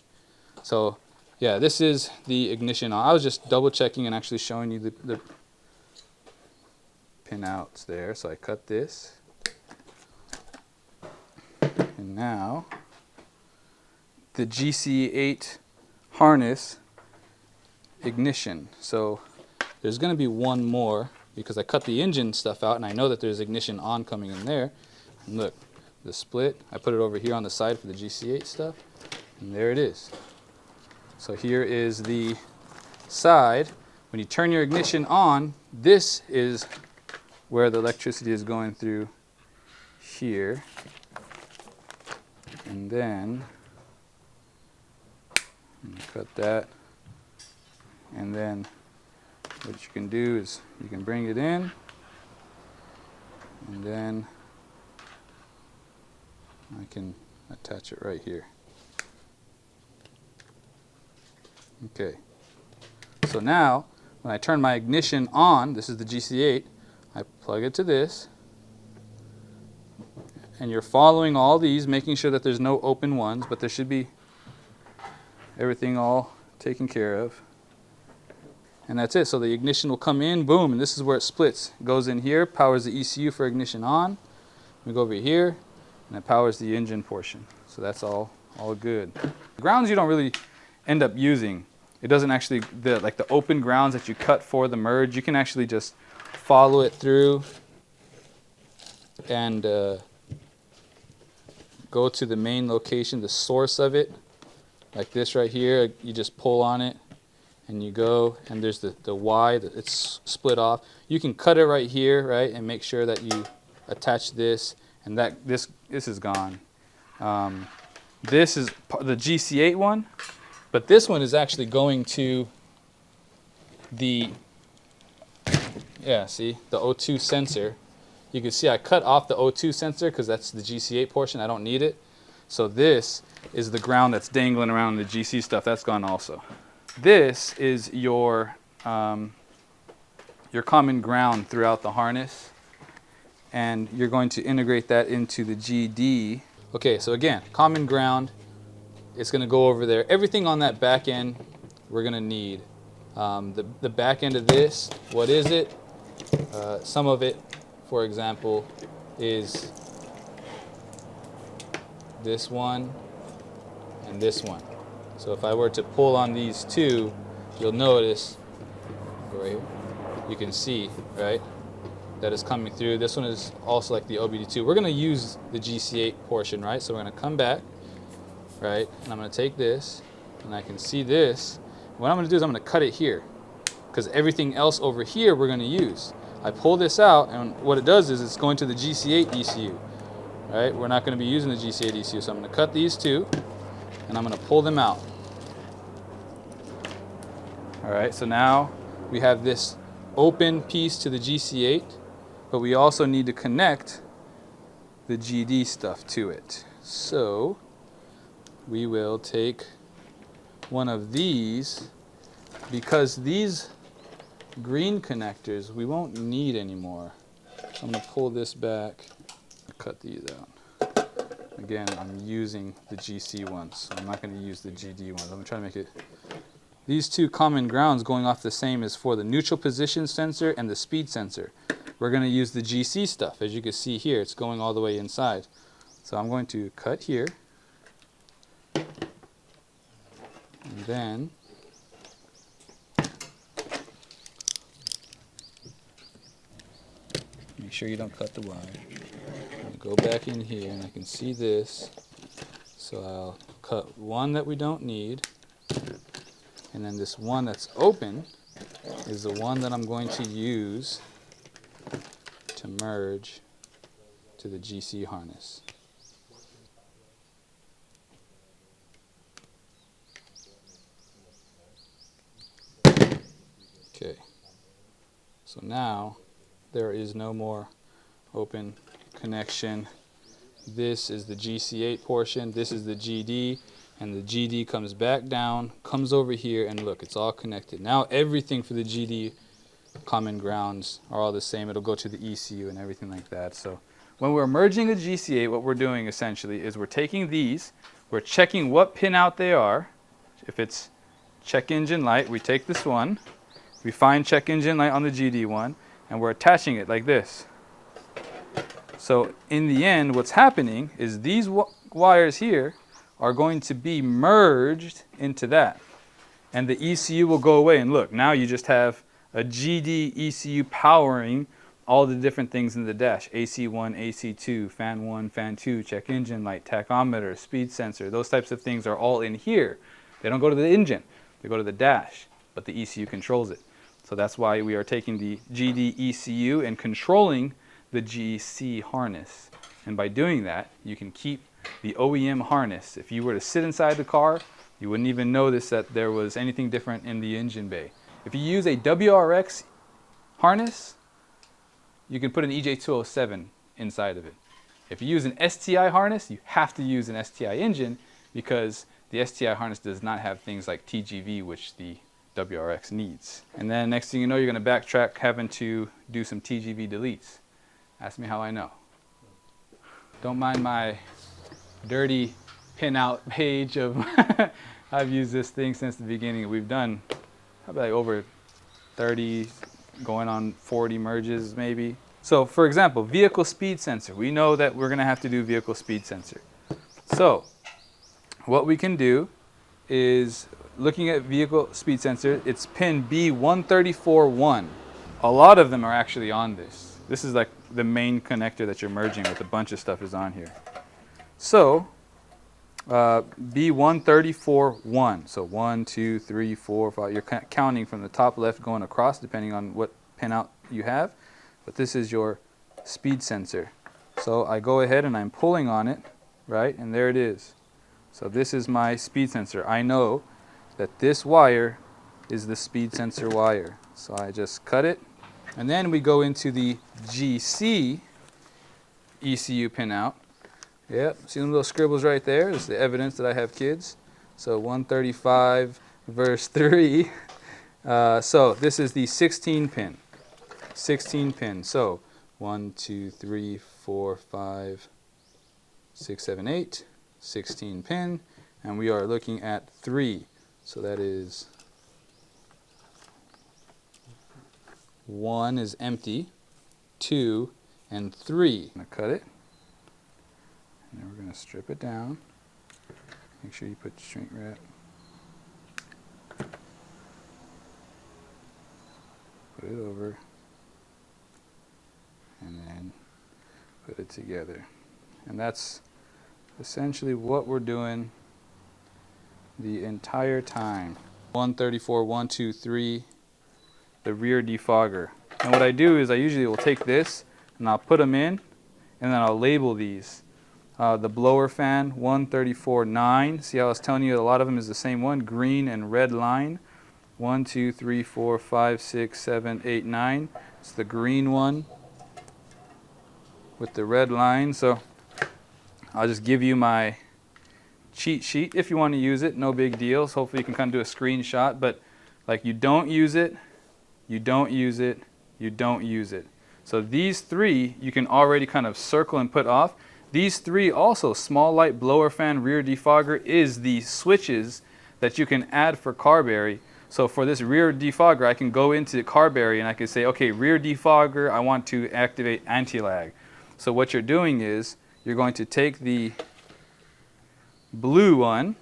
So yeah, this is the ignition. I was just double checking and actually showing you the pinouts there. So I cut this. And now the GC8 harness ignition. So there's going to be one more because I cut the engine stuff out and I know that there's ignition on coming in there. And look, the split, I put it over here on the side for the GC8 stuff, and there it is. So here is the side. When you turn your ignition on, this is where the electricity is going through here. And then, cut that. And then what you can do is you can bring it in, and then I can attach it right here. Okay. So now, when I turn my ignition on, this is the GC8, I plug it to this, and you're following all these, making sure that there's no open ones, but there should be everything all taken care of. And that's it. So the ignition will come in, boom, and this is where it splits. It goes in here, powers the ECU for ignition on. We go over here, and it powers the engine portion. So that's all good. The grounds you don't really end up using. It doesn't actually, like the open grounds that you cut for the merge, you can actually just follow it through and go to the main location, the source of it, like this right here. You just pull on it and you go, and there's the Y, it's split off. You can cut it right here, right, and make sure that you attach this, and that this is gone. This is the GC8 one, but this one is actually going to the, yeah, see, the O2 sensor. You can see I cut off the O2 sensor because that's the GC8 portion. I don't need it. So this is the ground that's dangling around the GC stuff. That's gone also. This is your common ground throughout the harness, and you're going to integrate that into the GD. Okay, so again, common ground, it's going to go over there. Everything on that back end we're going to need. The back end of this, what is it? Some of it, for example, is this one and this one. So if I were to pull on these two, you'll notice, right here, you can see, right, that is coming through. This one is also like the OBD2. We're going to use the GC8 portion, right? So we're going to come back, right, and I'm going to take this, and I can see this. What I'm going to do is I'm going to cut it here, because everything else over here we're going to use. I pull this out, and what it does is it's going to the GC8 ECU, right? We're not going to be using the GC8 ECU, so I'm going to cut these two, and I'm going to pull them out. All right, so now we have this open piece to the GC8, but we also need to connect the GD stuff to it. So we will take one of these, because these green connectors we won't need anymore. So I'm going to pull this back, cut these out. Again, I'm using the GC ones, so I'm not going to use the GD ones. I'm going to try to make it. These two common grounds going off the same is for the neutral position sensor and the speed sensor. We're going to use the GC stuff. As you can see here, it's going all the way inside. So I'm going to cut here. And then make sure you don't cut the wire. Go back in here and I can see this. So I'll cut one that we don't need. And then this one that's open is the one that I'm going to use to merge to the GC harness. Okay, so now there is no more open connection. This is the GC8 portion, this is the GD, and the GD comes back down, comes over here, and look, it's all connected. Now everything for the GD common grounds are all the same. It'll go to the ECU and everything like that. So when we're merging a GC8, what we're doing essentially is we're taking these, we're checking what pin out they are. If it's check engine light, we take this one, we find check engine light on the GD one, and we're attaching it like this. So in the end, what's happening is these wires here are going to be merged into that. And the ECU will go away. And look, now you just have a GD ECU powering all the different things in the dash. AC1, AC2, fan 1, fan 2, check engine light, tachometer, speed sensor. Those types of things are all in here. They don't go to the engine. They go to the dash. But the ECU controls it. So that's why we are taking the GD ECU and controlling the GC harness. And by doing that, you can keep the OEM harness. If you were to sit inside the car, you wouldn't even notice that there was anything different in the engine bay. If you use a WRX harness, you can put an EJ207 inside of it. If you use an STI harness, you have to use an STI engine because the STI harness does not have things like TGV, which the WRX needs. And then next thing you know, you're going to backtrack having to do some TGV deletes. Ask me how I know. Don't mind my dirty pinout page of I've used this thing since the beginning. We've done probably like over 30, going on 40 merges maybe. So for example, vehicle speed sensor. We know that we're going to have to do vehicle speed sensor. So what we can do is, looking at vehicle speed sensor, it's pin B1341. A lot of them are actually on this. This is like the main connector that you're merging with. A bunch of stuff is on here. So B1341. So 1, 2, 3, 4, 5. You're counting from the top left going across depending on what pinout you have. But this is your speed sensor. So I go ahead and I'm pulling on it, right? And there it is. So this is my speed sensor. I know that this wire is the speed sensor wire. So I just cut it. And then we go into the GC ECU pinout. Yep, see them little scribbles right there? It's the evidence that I have kids. So 135 verse 3. So this is the 16 pin. 16 pin. So 1, 2, 3, 4, 5, 6, 7, 8. 16 pin. And we are looking at 3. So that is 1 is empty, 2, and 3. I'm going to cut it. And then we're going to strip it down. Make sure you put shrink wrap. Put it over. And then put it together. And that's essentially what we're doing the entire time. 134, 1, 2, 3, the rear defogger. And what I do is I usually will take this and I'll put them in and then I'll label these. The blower fan, 134.9. See how I was telling you a lot of them is the same one, green and red line. 1, 2, 3, 4, 5, 6, 7, 8, 9. It's the green one with the red line. So I'll just give you my cheat sheet if you want to use it. No big deals. Hopefully you can kind of do a screenshot. But like, you don't use it, you don't use it, you don't use it. So these three you can already kind of circle and put off. These three also, small light, blower fan, rear defogger, is the switches that you can add for Carberry. So for this rear defogger, I can go into Carberry and I can say, okay, rear defogger, I want to activate anti-lag. So what you're doing is you're going to take the blue one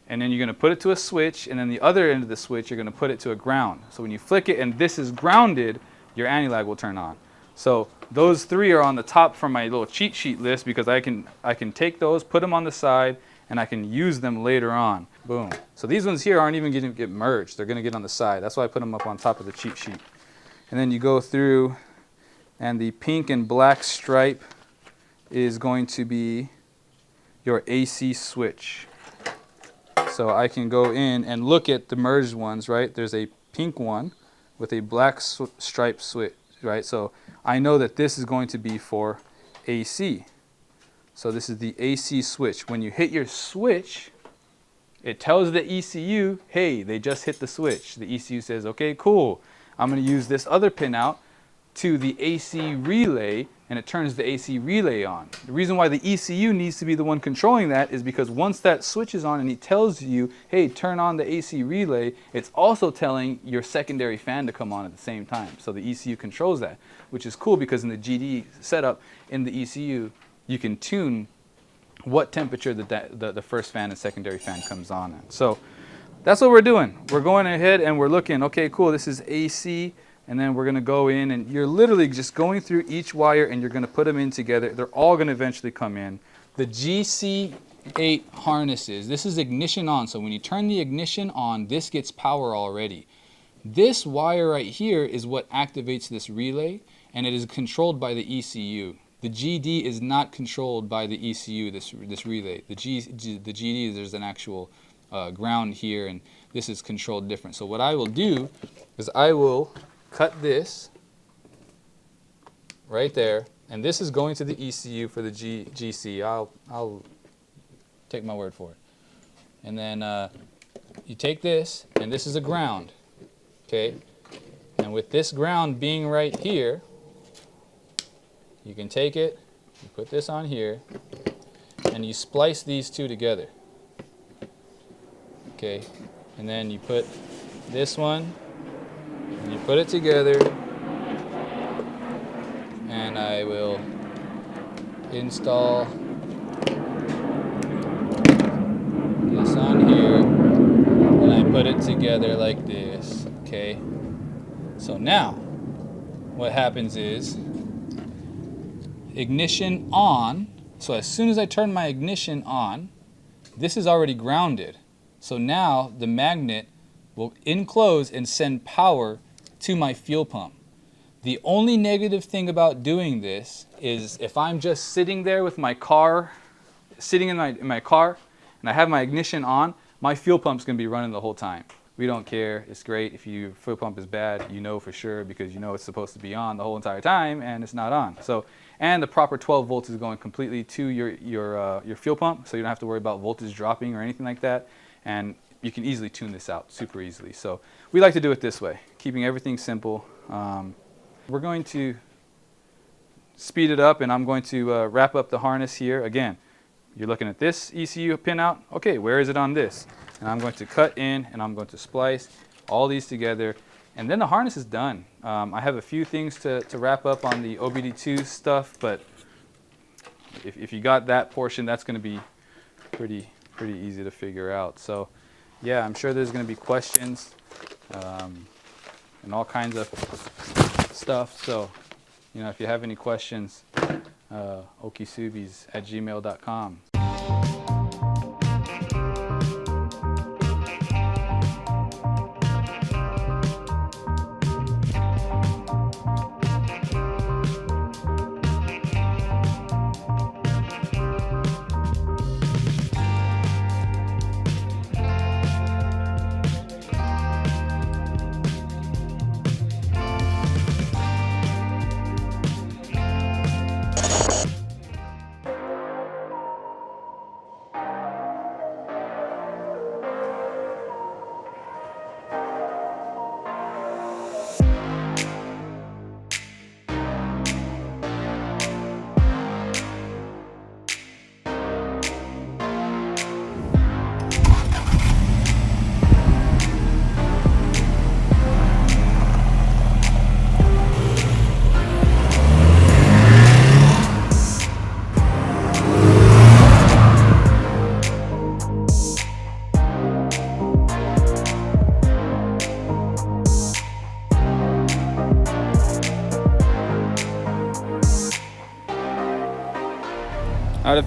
and then you're going to put it to a switch, and then the other end of the switch you're going to put it to a ground. So when you flick it and this is grounded, your anti-lag will turn on. So those three are on the top from my little cheat sheet list because I can take those, put them on the side, and I can use them later on. Boom. So these ones here aren't even going to get merged. They're going to get on the side. That's why I put them up on top of the cheat sheet. And then you go through, and the pink and black stripe is going to be your AC switch. So I can go in and look at the merged ones, right? There's a pink one with a black stripe switch, right? So I know that this is going to be for AC. So this is the AC switch. When you hit your switch, it tells the ECU, hey, they just hit the switch. The ECU says, okay, cool. I'm going to use this other pin out to the AC relay, and it turns the AC relay on. The reason why the ECU needs to be the one controlling that is because once that switch is on and he tells you, hey, turn on the AC relay, it's also telling your secondary fan to come on at the same time. So the ECU controls that, which is cool because in the GD setup in the ECU, you can tune what temperature the first fan and secondary fan comes on at. So that's what we're doing. We're going ahead and we're looking, okay, cool, this is AC. And then we're going to go in and you're literally just going through each wire and you're going to put them in together. They're all going to eventually come in. The GC8 harnesses, this is ignition on. So when you turn the ignition on, this gets power already. This wire right here is what activates this relay, and it is controlled by the ECU. The GD is not controlled by the ECU, this relay. The GD, there's an actual ground here, and this is controlled different. So what I will do is I will cut this right there, and this is going to the ECU for the GC. I'll take my word for it. And then you take this, and this is a ground, okay? And with this ground being right here, you can take it, you put this on here, and you splice these two together, okay? And then you put this one, and you put it together, and I will install this on here, and I put it together like this, okay? So now, what happens is, ignition on, so as soon as I turn my ignition on, this is already grounded. So now the magnet will enclose and send power to my fuel pump. The only negative thing about doing this is if I'm just sitting there with my car, sitting in my car, and I have my ignition on, my fuel pump's gonna be running the whole time. We don't care, it's great. If your fuel pump is bad, you know for sure because you know it's supposed to be on the whole entire time and it's not on. So, and the proper 12 volts is going completely to your fuel pump, so you don't have to worry about voltage dropping or anything like that. And you can easily tune this out super easily. So we like to do it this way, keeping everything simple. We're going to speed it up, and I'm going to wrap up the harness here. Again, you're looking at this ECU pin out. Okay, where is it on this? And I'm going to cut in, and I'm going to splice all these together, and then the harness is done. I have a few things to wrap up on the OBD2 stuff, but if you got that portion, that's going to be pretty easy to figure out. So yeah, I'm sure there's going to be questions and all kinds of stuff. So, you know, if you have any questions, OkiSubies@gmail.com.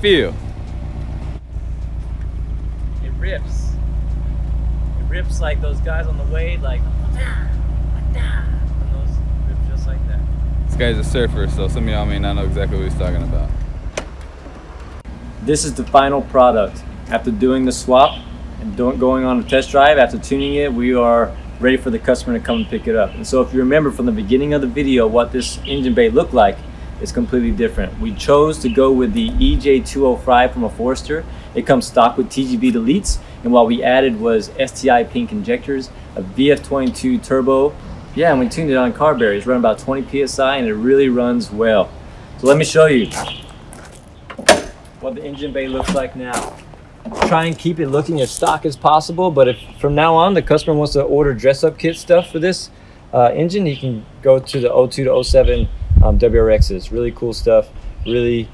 feel? It rips. It rips like those guys on the wave, like and those rip just like that. This guy's a surfer, so some of y'all may not know exactly what he's talking about. This is the final product. After doing the swap and going on a test drive, after tuning it, we are ready for the customer to come and pick it up. And so if you remember from the beginning of the video what this engine bay looked like, it's completely different. We chose to go with the EJ205 from a Forester. It comes stock with TGB deletes, and what we added was STI pink injectors, a VF22 turbo. Yeah, and we tuned it on carburetor. It's running about 20 PSI and it really runs well. So let me show you what the engine bay looks like now. Try and keep it looking as stock as possible, but if from now on the customer wants to order dress-up kit stuff for this engine, he can go to the 02 to 07 WRXs. Really cool stuff, really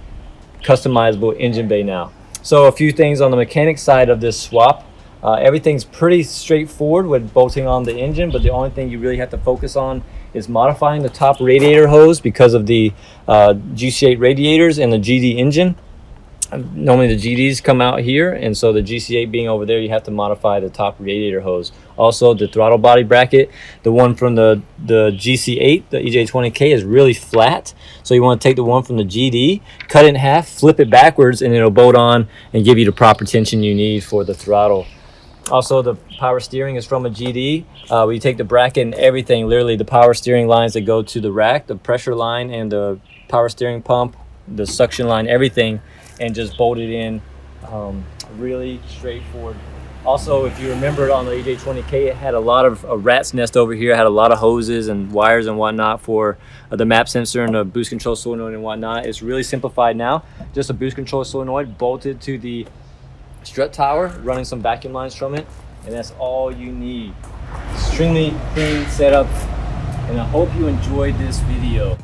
customizable engine bay now. So a few things on the mechanic side of this swap. Everything's pretty straightforward with bolting on the engine, but the only thing you really have to focus on is modifying the top radiator hose because of the GC8 radiators and the GD engine. Normally the GDs come out here, and so the GC8 being over there, you have to modify the top radiator hose. Also the throttle body bracket, the one from the GC8, the EJ20K, is really flat, so you want to take the one from the GD, cut it in half, flip it backwards, and it'll bolt on and give you the proper tension you need for the throttle. Also, the power steering is from a GD. We take the bracket and everything, literally the power steering lines that go to the rack, the pressure line and the power steering pump, the suction line, everything, and just bolt it in. Really straightforward. Also, if you remember on the EJ20K, it had a lot of a rat's nest over here. It had a lot of hoses and wires and whatnot for the map sensor and the boost control solenoid and whatnot. It's really simplified now. Just a boost control solenoid bolted to the strut tower, running some vacuum lines from it, and that's all you need. Extremely clean setup, and I hope you enjoyed this video.